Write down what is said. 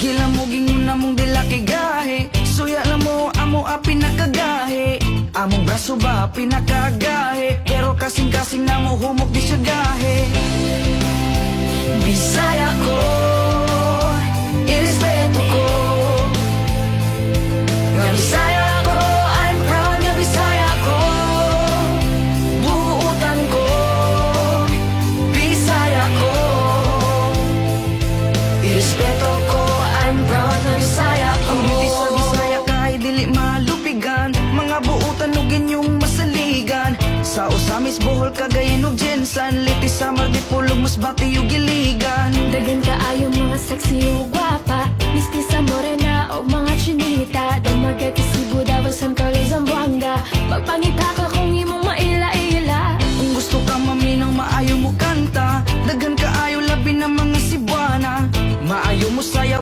Gilamuging mo na mong dila kay gahe. Suya lang mo amo a pinakagahe. Among braso ba pinakagahe. Pero kasing-kasing na mo humok di siya gahe. Bisaya ko, irespeto ko. Nga Bisaya ko, I'm proud nga Bisaya ko. Buutan ko, Bisaya ko. Irespeto ko, I'm proud nga Bisaya ko. Ang beauty sa Bisaya kahit dili malupigan. Mga buutan ug inyong masaligan. Sa Osamis, Bohol, Cagayan ug Jensan. Liti, Samar, Dipolog, Masbate ug Iligan. Dagan kaayo mga sexy ug gwapa.